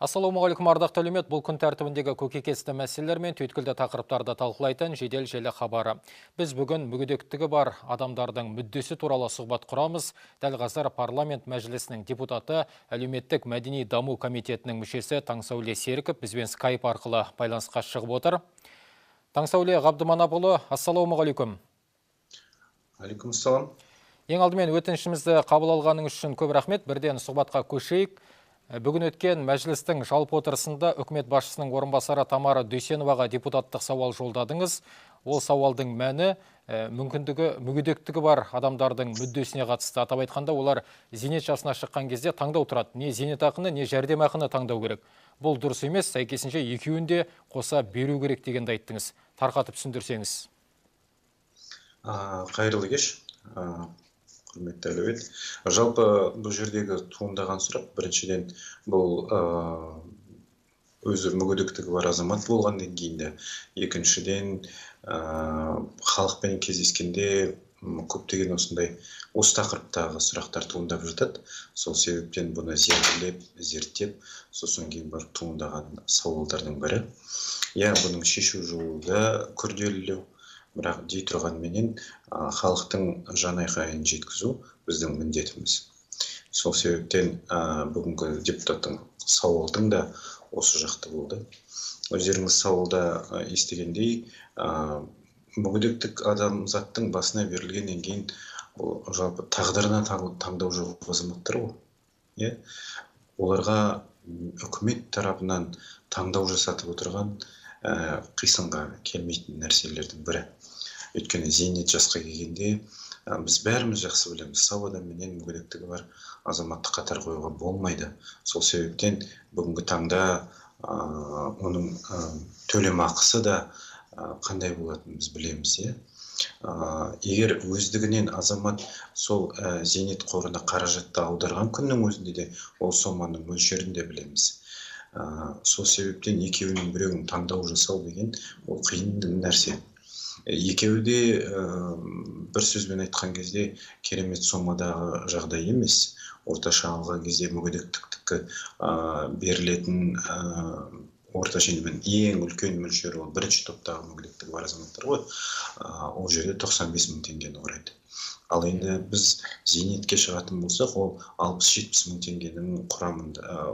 Ассалаумағалейкум ардақты әлеумет, бұл күн тәртібіндегі көкейкесті мәселелер мен түйткілді тақырыптарды талқылайтын жедел желі хабары. Біз бүгін мүгедектігі бар адамдардың мүддесі туралы сұхбат құрамыз. Дәл қазір парламент мәжілісінің депутаты, әлеуметтік мәдени даму комитетінің мүшесі Таңсәуле Серіков бізбен скайп арқылы байланысқа шығып отыр. Таңсәуле Ғабдыманапұлы, ассалаумағалейкум. Алейкум ассалам. Ең алдымен өтінішімізді қабыл алғаныңыз үшін көп рахмет. Бірден сұхбатқа көшейік. Бүгін өткен мәжілістің жалпы отырысында үкімет басшысының орынбасары Тамара Дүйсеноваға депутаттық сауал жолдадыңыз. Ол сауалдың мәні мүгедектігі бар адамдардың мүддесіне қатысты. Атап айтқанда, олар зейнет жасына шыққан кезде таңдау тұрады. Не зейнетақыны, не жәрдемақыны таңдау керек. Бұл дұрыс емес, сәйкесінше екеуін де қоса беру керек дегенді айттыңыз. Тарқатып түсіндірсеңіз. Қайырлы кеш. Құрметті әлеумет. Жалпы бұл жердегі туындаған сұрақ біріншіден бұл өзі мүгедектігі бар азамат болғаннан кейін, екіншіден халықпен кездескенде көптеген осы тақырыптағы сұрақтар туындап жатады. Сол себептен бұны зерттеп, сосын кейін барып туындаған сауалдардың бірі. Бұның шешу жолы да күрделілеу. Бірақ дей тұрғанменен халықтың жанайқайын жеткізу біздің міндетіміз. Сол себептен бүгінгі депутаттың сауалдың да осы жақты болды. Өздеріңіз сауалда естігендей, мүгедектік адамзаттың басына берілгеннен кейін жалпы тағдырына таңдау жоқ азаматтар ғой. Оларға үкімет тарапынан таңдау жасатып отырған қисынға келмейтін нәрселердің бірі. Өйткені зейнет жасқа келгенде біз бәріміз жақсы білеміз, сау адамменен мүгедектігі бар азаматты қатар қоюға болмайды. Сол себептен бүгінгі таңда оның төлемақысы да қандай болатынын біз білеміз. Егер өздігінен азамат сол зейнет қорына қаражатты аударған күннің өзінде де ол соманың мөлшерін де білеміз. Сол себептен екеуінің біреуін таңдау жасау деген ол қиын нәрсе. Екеуі де бір сөзбен айтқан кезде керемет сомадағы жағдай емес. Орташа алған кезде мүгедектікті берілетін орташа ең үлкен мөлшері ол бірінші топтағы мүгедектігі бар азаматтар ғой. Ол жерде 95 мың теңгені құрайды. Ал енді біз зейнетке шығатын болсақ, ол 60-70 мың теңгенің құрамында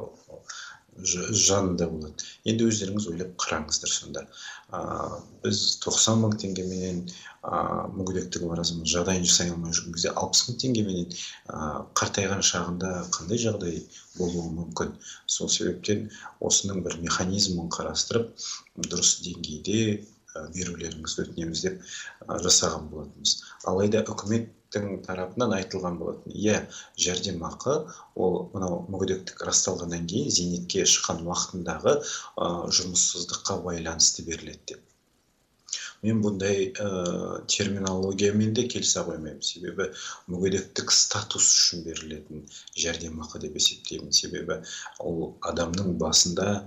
жанында болады. Енді өздеріңіз ойлап қараңыздар сонда. Біз 90 мың теңгеменен мүгедектігі бар азамат жағдайын жасай алмай жүрген кезде 60 мың теңгеменен қартайған шағында қандай жағдай болуы мүмкін. Сол себептен осының бір механизмін қарастырып, дұрыс деңгейде берулеріңізді өтінеміз деп жасаған болатынбыз. Алайда үкіметтің тарапынан айтылған болатын. Жәрдемақы ол мынау мүгедектік расталғаннан кейін зейнетке шыққан уақытындағы жұмыссыздыққа байланысты беріледі деп. Мен бұндай терминологиямен де келісе қоймаймын. Себебі мүгедектік статус үшін берілетін жәрдемақы деп есептеймін. Себебі ол адамның басында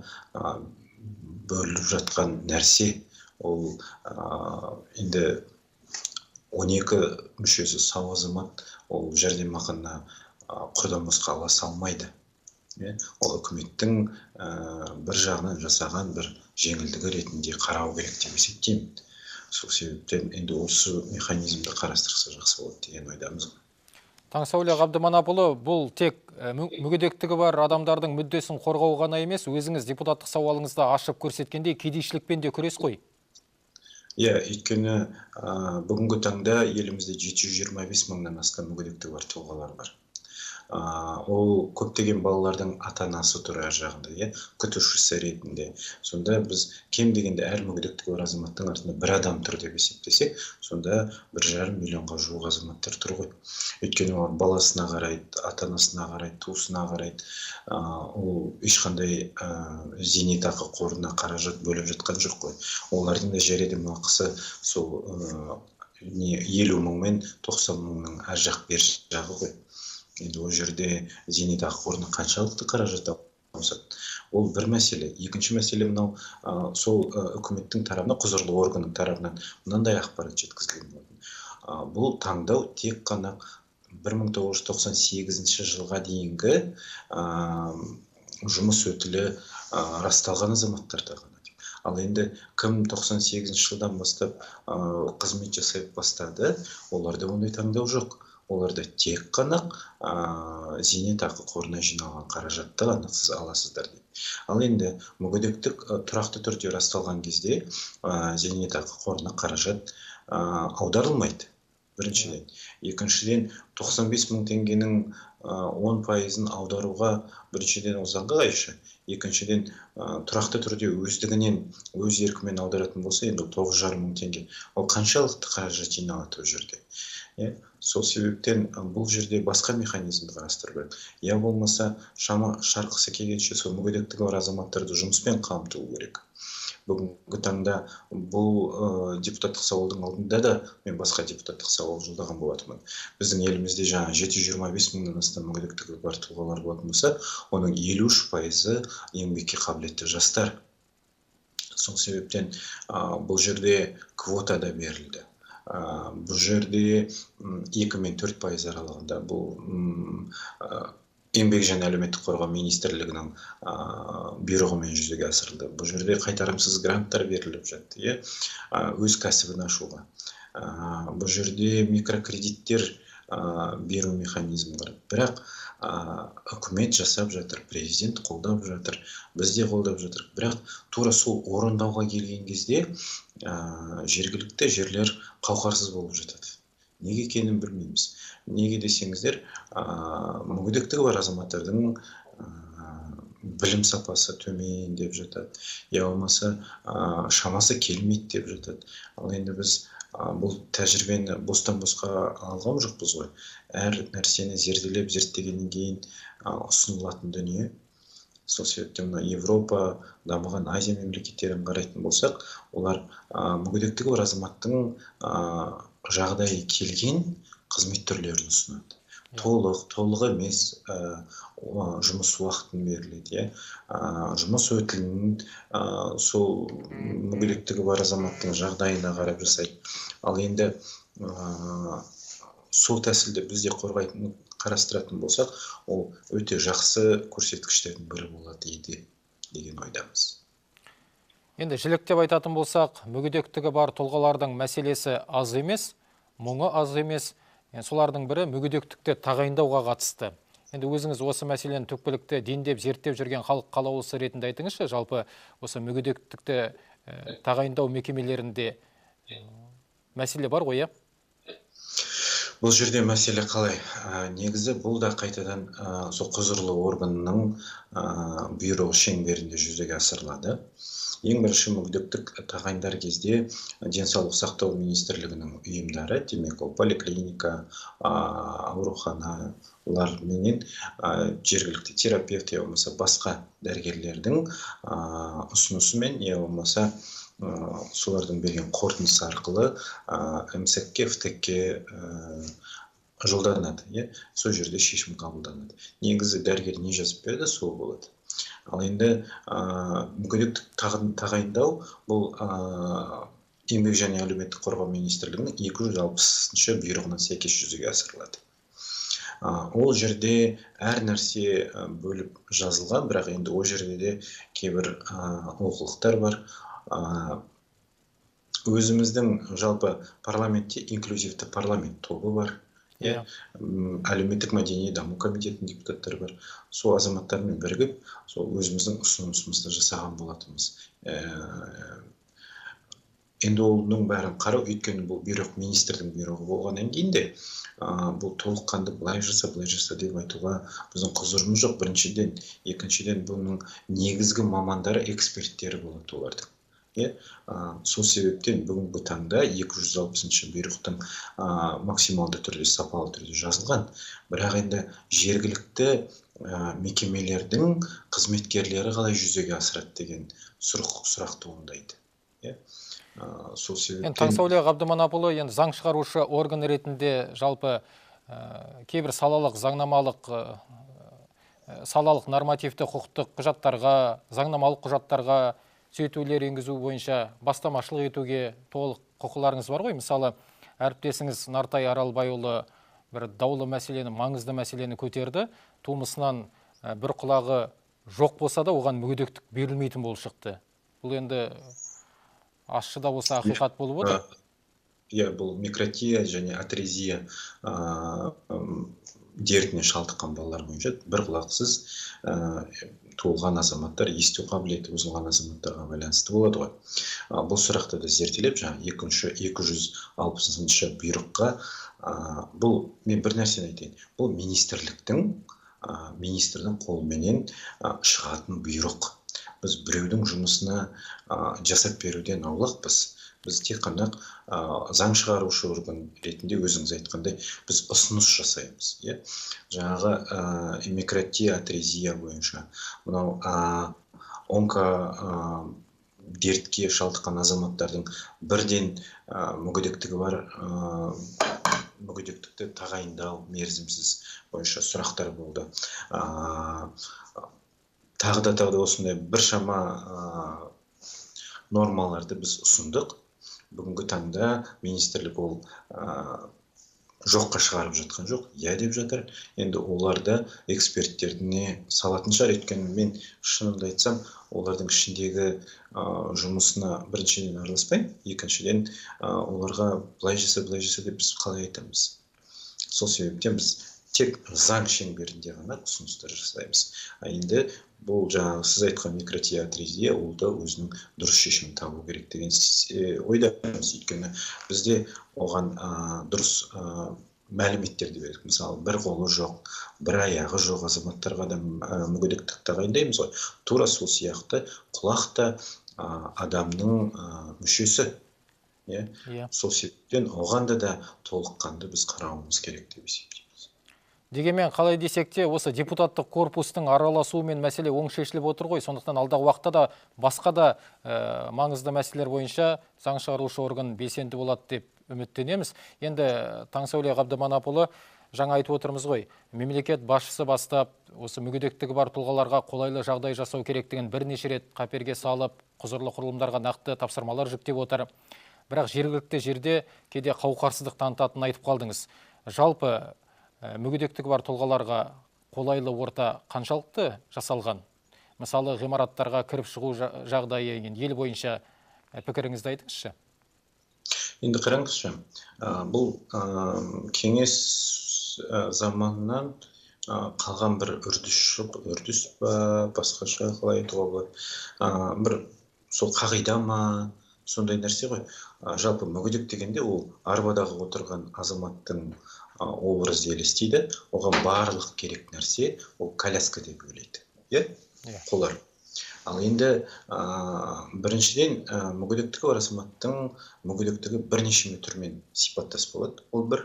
бөліп жатқан нәрсе. Ол енді 12 мүшесі сау азамат ол жәрдемақыны құрдан босқа ала салмайды. Ол үкіметтің бір жағынан жасаған бір жеңілдігі ретінде қарау керек деп есептеймін. Сол себептен енді осы механизмді қарастырса жақсы болады деген ойдамыз. Таңсәуле Ғабдыманапұлы, бұл тек мүгедектігі бар адамдардың мүддесін қорғау ғана емес, өзіңіз депутаттық сауалыңызда ашып көрсеткендей кедейшілікпен де күрес қой. Өйткені бүгінгі таңда елімізде 725 мыңнан астам мүгедектігі бар тұлғалар бар. Ол көптеген балалардың ата-анасы тұр әр жағында, күтушісі ретінде. Сонда біз кем дегенде әр мүгедектігі бар азаматтың артында бір адам тұр деп есептесек, сонда 1,5 миллионға жуық азаматтар тұр ғой. Өйткені олар баласына қарайды, ата-анасына қарайды, туысына қарайды. Ол ешқандай зейнетақы қорына қаражат бөліп жатқан жоқ қой. Олардың да жәрдемақысы сол 50 мың мен 90 мыңның әр жақ бер жағы ғой. Енді ол жерде зейнетақы қорына қаншалықты қаражат алып, ол бір мәселе. Екінші мәселе мынау сол үкіметтің тарапынан, құзырлы органның тарапынан мынандай ақпарат жеткізілген болатын. Бұл таңдау тек қана 1998 жылға дейінгі жұмыс өтілі расталған азаматтарда ғана деп. Ал енді кім 98 жылдан бастап қызмет жасай бастады, оларда ондай таңдау жоқ. Оларда тек қана зейнетақы қорына жиналған қаражатты ғана сіз аласыздар дейді. Ал енді мүгедектік тұрақты түрде расталған кезде зейнетақы қорына қаражат аударылмайды. Біріншіден. Екіншіден, 95 мың теңгенің 10%-ын аударуға біріншіден ол заңға қайшы. Екіншіден, тұрақты түрде өздігінен, өз еркімен аударатын болса, енді 9,5 мың теңге. Ол қаншалықты қаражат жиналады ол жерде. Сол себептен бұл жерде басқа механизмді қарастыру керек. Я болмаса, шарқысы келгенше сол мүгедектігі бар азаматтарды жұмыспен қамту керек. Бүгінгі таңда бұл депутаттық сауалдың алдында да мен басқа депутаттық сауал жолдаған болатынмын. Біздің елімізде жаңа 725 мыңнан астам мүгедектігі бар тұлғалар болатын болса, оның 53% еңбекке қабілетті жастар. Сол себептен бұл жерде квота да берілді. Бұл жерде 2 мен 4% аралығында бұл Еңбек және әлеуметтік қорғау министрлігінің бұйрығымен жүзеге асырылды. Бұл жерде қайтарымсыз гранттар беріліп жатты, өз кәсібін ашуға. Бұл жерде микрокредиттер беру механизмі бар. Бірақ үкімет жасап жатыр, президент қолдап жатыр, біз де қолдап жатыр. Бірақ тура сол орындауға келген кезде жергілікті жерлер қауқарсыз болып жатады. Неге екенін білмейміз. Неге десеңіздер, мүгедектігі бар азаматтардың білім сапасы төмен деп жатады. Я болмаса шамасы келмейді деп жатады. Ал енді біз бұл тәжірибені бостан босқа алған жоқпыз ғой. Әр нәрсені зерделеп, зерттегеннен кейін ұсынылатын дүние. Сол себептен Европа, дамыған Азия мемлекеттерін қарайтын болсақ, олар мүгедектігі бар азаматтың жағдайы келген қызмет түрлерін ұсынады. Толық емес жұмыс уақытын беріледі. Жұмыс өтілін сол мүгедектігі бар азаматтың жағдайына қарап жасайды. Ал енді сол тәсілді бізде қарастыратын болсақ, ол өте жақсы көрсеткіштердің бірі болады еді деген ойдамыз. Енді жіліктеп айтатын болсақ, мүгедектігі бар тұлғалардың мәселесі аз емес, мұңы аз емес. Солардың бірі мүгедектікті тағайындауға қатысты. Енді өзіңіз осы мәселені түпкілікті дендеп, зерттеп жүрген халық қалаулысы ретінде айтыңызшы, жалпы осы мүгедектікті тағайындау мекемелерінде мәселе бар ғой, Бұл жерде мәселе қалай? Негізі бұл да қайтадан сол құзырлы органның бұйрығы шеңберінде жүзеге асырылады. Ең бірінші мүгедектік тағайындар кезде денсаулық сақтау министрлігінің ұйымдары, демек ол поликлиника, ауруханалар менен жергілікті терапевт, я болмаса басқа дәрігерлердің ұсынысымен, я болмаса солардың берген қорытындысы арқылы МСЕК-ке, ФТЕК-ке жолданады. Сол жерде шешім қабылданады. Негізі дәрігер не жазып берді, сол болады. Ал енді мүгедектік тағайындау бұл Еңбек және әлеуметтік қорғау министрлігінің 260-шы бұйрығына сәйкес жүзеге асырылады. Ол жерде әр нәрсе бөліп жазылған, бірақ енді ол жерде де кейбір олқылықтар бар. Өзіміздің жалпы парламентте инклюзивті парламент тобы бар. Әлеуметтік мәдени даму комитетінің депутаттары бар. Сол азаматтармен бірігіп, сол өзіміздің ұсынысымызды жасаған болатынбыз. Енді оның бәрін қарау, өйткені бұл бұйрық министрдің бұйрығы болғаннан кейін де бұл толыққанды былай жаса деп айтуға біздің құзырымыз жоқ. Біріншіден, екіншіден бұның негізгі мамандары, эксперттері болады олардың. Сол себептен бүгінгі таңда 260-шы бұйрықтың максималды түрде, сапалы түрде жазылған. Бірақ енді жергілікті мекемелердің қызметкерлері қалай жүзеге асырады деген сұрақ туындайды. Сол себептен Таңсауле Ғабдыманапұлы енді заң шығарушы орган ретінде жалпы кейбір салалық нормативті құқықтық құжаттарға, заңнамалық құжаттарға түзетулер енгізу бойынша бастамашылық етуге толық құқыларыңыз бар ғой. Мысалы, әріптесіңіз Нартай Аралбайұлы бір даулы мәселені, маңызды мәселені көтерді. Тумысынан бір құлағы жоқ болса да оған мүгедектік берілмейтін болып шықты. Бұл енді ащы да болса ақиқат болып отыр. Иә, бұл микротия және атрезия дертіне шалдыққан балалар бойынша бір құлақсыз туылған азаматтар, есту қабілеті бұзылған азаматтарға байланысты болады ғой. Бұл сұрақты да зерделеп, жаңа 260-шы бұйрыққа, бұл, мен бір нәрсені айтайын, бұл министрдің қолыменен шығатын бұйрық. Біз біреудің жұмысына жасап беруден аулақпыз. Біз тек қана заң шығарушы орган ретінде өзіңіз айтқандай біз ұсыныс жасаймыз. Жаңағы микротия, атрезия бойынша мынау дертке шалдыққан азаматтардың бірден мүгедектігі бар, мүгедектікті тағайындау мерзімсіз бойынша сұрақтар болды. Тағы да осындай біршама нормаларды біз ұсындық. Бүгінгі таңда министрлік ол жоққа шығарып жатқан жоқ, деп жатыр. Енді оларда эксперттеріне салатын шығар, өйткені мен шынымды айтсам, олардың ішіндегі жұмысына біріншіден араласпаймын, екіншіден оларға былай жаса деп біз қалай айтамыз. Сол себептен біз тек заң шеңберінде ғана ұсыныстар жасаймыз. Енді бұл жаңағы сіз айтқан микротия, атрезия, ол да өзінің дұрыс шешімін табу керек деген ойдамыз. Өйткені бізде оған дұрыс мәліметтерді бердік. Мысалы, бір қолы жоқ, бір аяғы жоқ азаматтарға да мүгедектік тағайындаймыз ғой. Тура сол сияқты құлақ та адамның мүшесі. Сол себептен оған да толыққанды біз қарауымыз керек деп есептейміз. Дегенмен, қалай десек те, осы депутаттық корпустың араласуымен мәселе оң шешіліп отыр ғой. Сондықтан алдағы уақытта да басқа да маңызды мәселелер бойынша заң шығарушы орган белсенді болады деп үміттенеміз. Енді Таңсәуле Ғабдыманапұлы, жаңа айтып отырмыз ғой, мемлекет басшысы бастап, осы мүгедектігі бар тұлғаларға қолайлы жағдай жасау керектігін бірнеше рет қаперге салып, құзырлы құрылымдарға нақты тапсырмалар жүктеп отыр. Бірақ жергілікті жерде кейде қауқарсыздық танытатынын айтып қалдыңыз. Жалпы мүгедектігі бар тұлғаларға қолайлы орта қаншалықты жасалған? Мысалы, ғимараттарға кіріп шығу жағдайы ел бойынша пікіріңізді айтыңызшы. Енді қараңызшы, бұл кеңес заманынан қалған бір үрдіс па, басқаша қалай айтуға болады. Бір сол қағида ма, сондай нәрсе ғой. Жалпы мүгедек дегенде ол арбадағы отырған азаматтың образы елестейді. Оған барлық керек нәрсе ол коляска деп ойлайды. Қолар. Ал енді біріншіден мүгедектігі бар азаматтың мүгедектігі бірнеше түрмен сипаттас болады. Ол бір.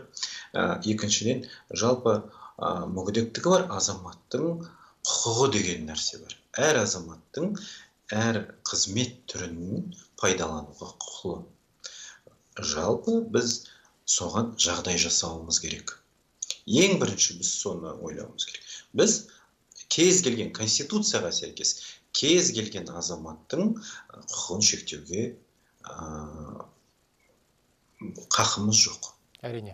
Екіншіден, жалпы мүгедектігі бар азаматтың құқығы деген нәрсе бар. Әр азаматтың әр қызмет түрін пайдалануға құқылы. Жалпы біз соған жағдай жасауымыз керек. Ең бірінші біз соны ойлауымыз керек. Біз кез келген конституцияға сәйкес кез келген азаматтың құқығын шектеуге қақымыз жоқ. Әрине.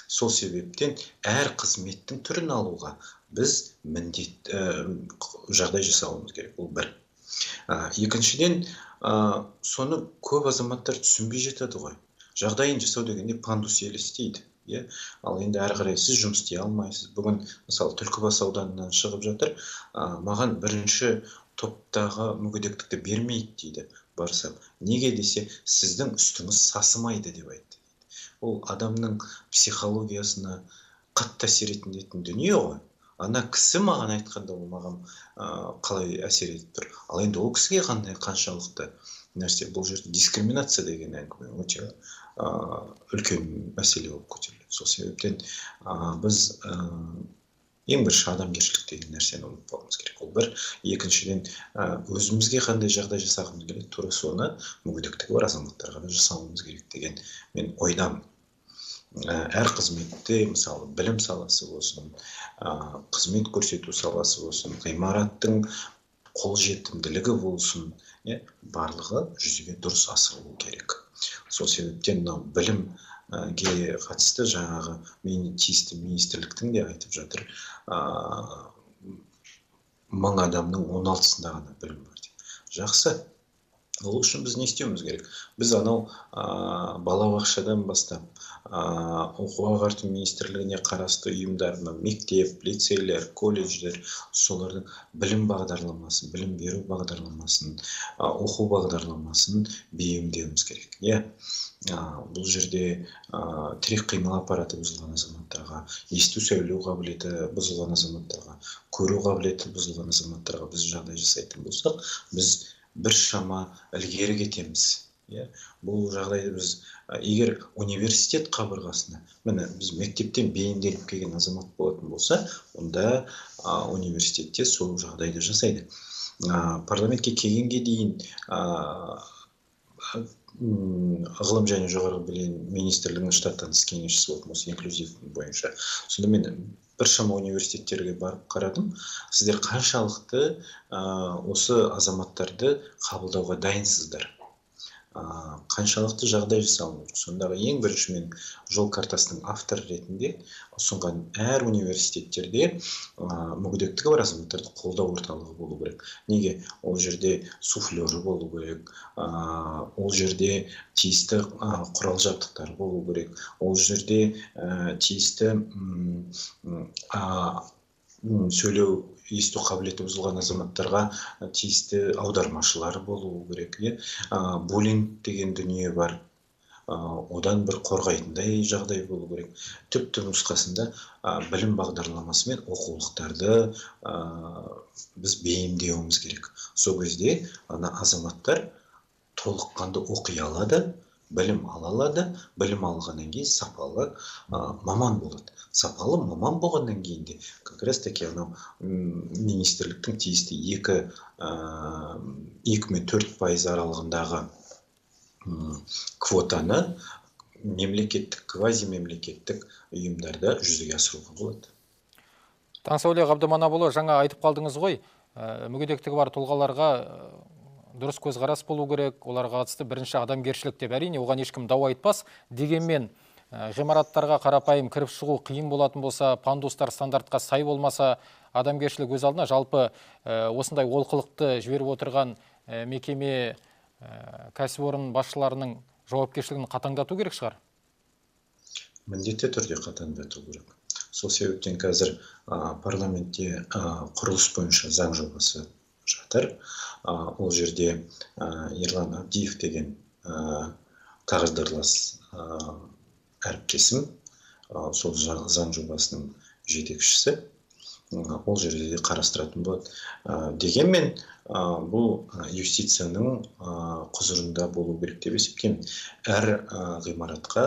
Сол себептен әр қызметтің түрін алуға біз міндет жағдай жасауымыз керек. Ол бір. Екіншіден, соны көп азаматтар түсінбей жатады ғой. Жағдайын жасау дегенде пандус елестейді. Ал енді әрі қарай сіз жұмыс істей алмайсыз. Бүгін, мысалы, Түлкібас ауданынан шығып жатыр, маған бірінші топтағы мүгедектікті бермейді дейді, барсам. Неге десе, сіздің үстіңіз сасымайды деп айтты. Ол адамның психологиясына қатты әсер ететін дүние ғой. Ана кісі маған айтқанда ол маған қалай әсер етіп тұр. Ал енді ол кісіге қаншалықты нәрсе, бұл жерде дискриминация деген әңгіме өте үлкен мәселе болып көтеріледі. Сол себептен біз ең бірінші адамгершілік деген нәрсені ұмытпауымыз керек. Ол бір. Екіншіден, өзімізге қандай жағдай жасағымыз келеді, тура соны мүгедектігі бар азаматтарға да жасауымыз керек деген мен ойдамын. Әр қызметте, мысалы, білім саласы болсын, қызмет көрсету саласы болсын, ғимараттың қолжетімділігі болсын, барлығы жүзеге дұрыс асырылу керек. Сол себептен білімге қатысты жаңағы тиісті министрліктің де айтып жатыр, 1000 адамның 16-сында ғана білім бар дейді. Жақсы. Ол үшін біз не істеуіміз керек? Біз анау балабақшадан бастап, оқу ағарту министрлігіне қарасты ұйымдар, мектеп, лицейлер, колледждер, солардың білім бағдарламасын, білім беру бағдарламасын, оқу бағдарламасын бейімдеуіміз керек. Бұл жерде тірек қимыл аппараты бұзылған азаматтарға, есту сөйлеу қабілеті бұзылған азаматтарға, көру қабілеті бұзылған азаматтарға біз жағдай жасайтын болсақ, біз бір шама ілгері кетеміз. Бұл жағдайды біз егер университет қабырғасына, міне біз мектептен бейімделіп келген азамат болатын болса, онда университетте сол жағдайды жасайды. Парламентке келгенге дейін ғылым және жоғарғы білім министрлігінің штаттан тыс кеңесшісі болдым осы инклюзив бойынша. Сонда мен біршама университеттерге барып қарадым. Сіздер қаншалықты осы азаматтарды қабылдауға дайынсыздар? Қаншалықты жағдай жасалуы керек? Сондағы ең бірінші мен жол картасының авторы ретінде ұсынған әр университеттерде мүгедектігі бар азаматтарды қолдау орталығы болу керек. Неге? Ол жерде суфлері болу керек, ол жерде тиісті құрал жабдықтар болу керек, ол жерде тиісті сөйлеу, есту қабілеті бұзылған азаматтарға тиісті аудармашылар болу керек. Буллинг деген дүние бар. Одан бір қорғайтындай жағдай болу керек. Түпті нұсқасында білім бағдарламасы мен оқулықтарды біз бейімдеуіміз керек. Сол кезде азаматтар толыққанды оқи алады, білім ала алады, білім алғаннан кейін сапалы маман болады. Сапалы маман болғаннан кейін де как раз таки министрліктің тиісті 2 мен 4% аралығындағы квотаны мемлекеттік, квазимемлекеттік ұйымдарда жүзеге асыруға болады. Таңсәуле Ғабдыманапұлы, жаңа айтып қалдыңыз ғой, мүгедектігі бар тұлғаларға дұрыс көзқарас болу керек, оларға қатысты бірінші адамгершілік деп, әрине оған ешкім дау айтпас. Дегенмен ғимараттарға қарапайым кіріп шығу қиын болатын болса, пандустар стандартқа сай болмаса, адамгершілік өз алдына жалпы осындай олқылықты жіберіп отырған мекеме, кәсіпорын басшыларының жауапкершілігін қатаңдату керек шығар? Міндетті түрде қатаңдату керек. Сол себептен қазір парламентте құрылыс бойынша заң жобасы жатыр. Ол жерде Ерлан Абдиев деген тағдырлас әріптесім, сол заң жобасының жетекшісі, ол жерде қарастыратын болады. Дегенмен бұл юстицияның құзырында болу керек деп есептеймін. Әр ғимаратқа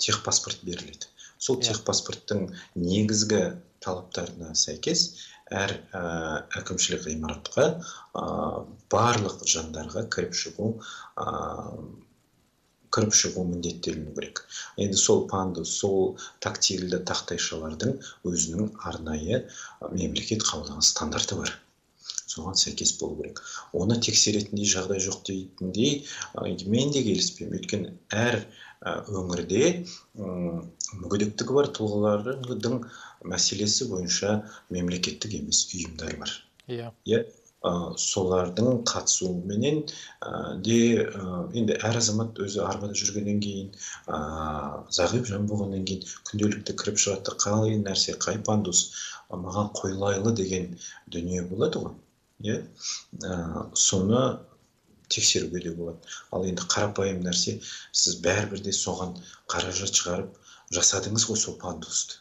техпаспорт беріледі. Сол техпаспорттың негізгі талаптарына сәйкес әр әкімшілік ғимаратқа барлық жандарға кіріп шығу міндеттеліну керек. Енді сол пандус, сол тактильді тақтайшалардың өзінің арнайы мемлекет қабылдаған стандарты бар. Соған сәйкес болу керек. Оны тексеретіндей жағдай жоқ дейтіндей мен де келіспеймін. Өйткені әр өңірде мүгедектігі бар тұлғалардың мәселесі бойынша мемлекеттік емес ұйымдар бар. Солардың қатысуыменен де енді әр азамат өзі арбада жүргеннен кейін, зағип жан болғаннан кейін күнделікті кіріп шығады, қалай нәрсе, қай пандус маған қойылайлы деген дүние болады ғой. Соны тексеруге де болады. Ал енді қарапайым нәрсе, сіз бәрібірде соған қаражат шығарып жасадыңыз ғой сол пандусты.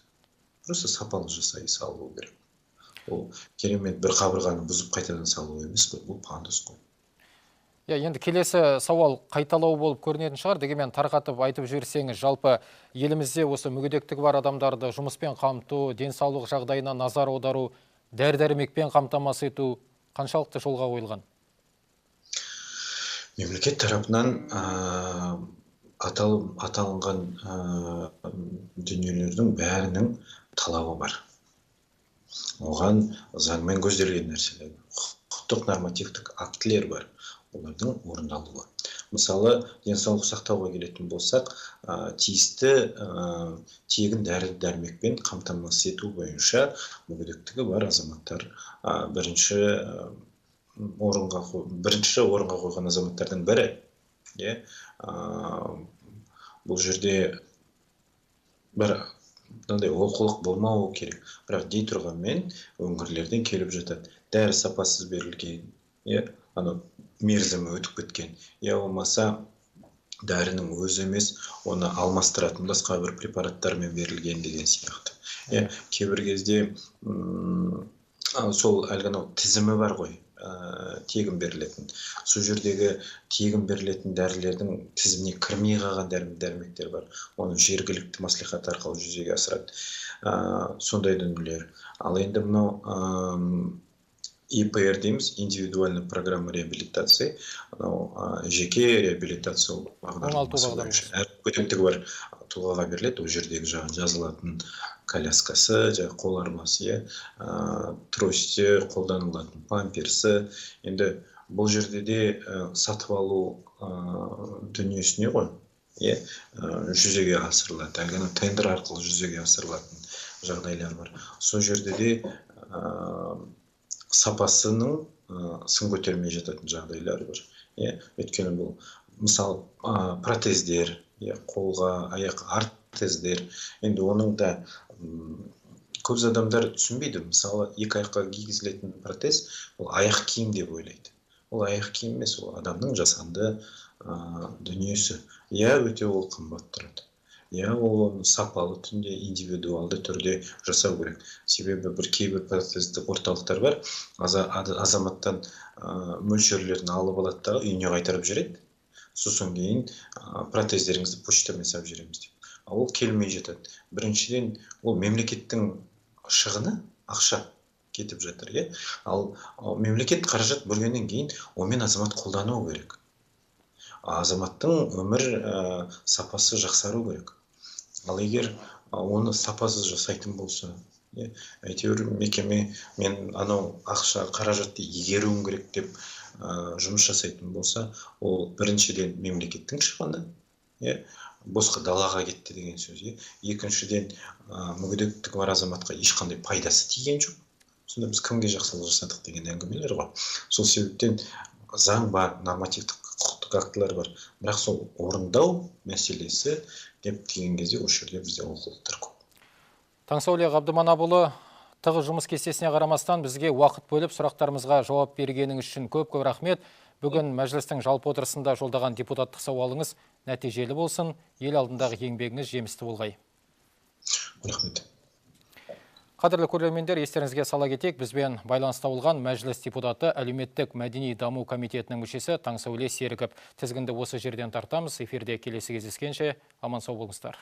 Просто сапалы жасай салу керек. Ол керемет бір қабырғаны бұзып қайтадан салу емес қой, бұл пандус қой. Енді келесі сауал қайталау болып көрінетін шығар. Дегенмен тарқатып айтып жіберсеңіз, жалпы елімізде осы мүгедектігі бар адамдарды жұмыспен қамту, денсаулық жағдайына назар аудару, дәрі-дәрмекпен қамтамасыз ету қаншалықты жолға қойылған? Мемлекет тарапынан аталынған дүниелердің бәрінің талабы бар. Оған заңмен көзделген нәрселер, құқықтық нормативтік актілер бар. Олардың орындалуы. Мысалы, денсаулық сақтауға келетін болсақ, тиісті тегін дәрі-дәрмекпен қамтамасыз ету бойынша мүгедектігі бар азаматтар бірінші орынға қойған азаматтардың бірі. Бұл жерде бір олқылық болмауы керек. Бірақ дей тұрғанмен өңірлерден келіп жатады. Дәрі сапасыз берілген, мерзімі өтіп кеткен. Болмаса дәрінің өзі емес, оны алмастыратын басқа бір препараттармен берілген деген сияқты. Кейбір кезде сол әлгі тізімі бар ғой, тегін берілетін. Сол жердегі тегін берілетін дәрілердің тізіміне кірмей қалған дәрмектер бар. Оны жергілікті мәслихат арқылы жүзеге асырады. Сондай дүниелер. Ал енді мынау ИПР дейміз, индивидуальный программа реабилитации, жеке реабилитация бағдарламасы бойынша. Әр мүгедектігі бар тұлғаға беріледі, ол жердегі жазылатын коляскасы, қол арбасы, тросте қолданылатын памперсы. Енді бұл жерде де сатып алу дүниесіне ғой, жүзеге асырылады. Әлгі тендер арқылы жүзеге асырылатын жағдайлар бар. Сол жерде де сапасының сын көтермей жататын жағдайлар бар. Өйткені бұл, мысалы, протездер, қолға, аяққа артездер. Енді оның да көп адамдар түсінбейді. Мысалы, екі аяққа кигізілетін протез, ол аяқ киім деп ойлайды. Ол аяқ киім емес, ол адамның жасанды дүниесі. Өте ол қымбат тұрады. Ол сапалы түрде, индивидуалды түрде жасау керек. Себебі кейбір протездік орталықтар бар, азаматтан мөлшерлерін алып алады да үйіне қайтарып жібереді. Сосын кейін протездеріңізді почтамен салып жібереміз деп. Ол келмей жатады. Біріншіден, ол мемлекеттің шығыны, ақша кетіп жатыр. Ал мемлекет қаражат бөлгеннен кейін, онымен азамат қолдануы керек. Азаматтың өмір сапасы жақсару керек. Ал егер оны сапасыз жасайтын болса, әйтеуір мекеме мен ақша қаражатты игеруім керек деп жұмыс жасайтын болса, ол біріншіден мемлекеттің шығыны, босқа далаға кетті деген сөз. Екіншіден, мүгедектігі бар азаматқа ешқандай пайдасы тиген жоқ. Сонда біз кімге жақсылық жасадық деген әңгімелер ғой. Сол себептен заң бар, нормативтік құқықтық актілер бар. Бірақ сол орындау мәселесі деп деген кезде осы жерде бізде олқылықтар көп. Таңсауле Ғабдыманапұлы, тығыз жұмыс кестесіне қарамастан бізге уақыт бөліп сұрақтарымызға жауап бергеніңіз үшін көп рахмет. Бүгін мәжілістің жалпы отырысында жолдаған депутаттық сауалыңыз нәтижелі болсын, ел алдындағы еңбегіңіз жемісті болғай. Рахмет. Қадірлі көрермендер, естеріңізге сала кетейік, бізбен байланыста болған мәжіліс депутаты әлеуметтік мәдени даму комитетінің мүшесі Таңсауле Серіков. Тізгінді осы жерден тартамыз. Эфирде келесі кездескенше аман сау болыңыздар.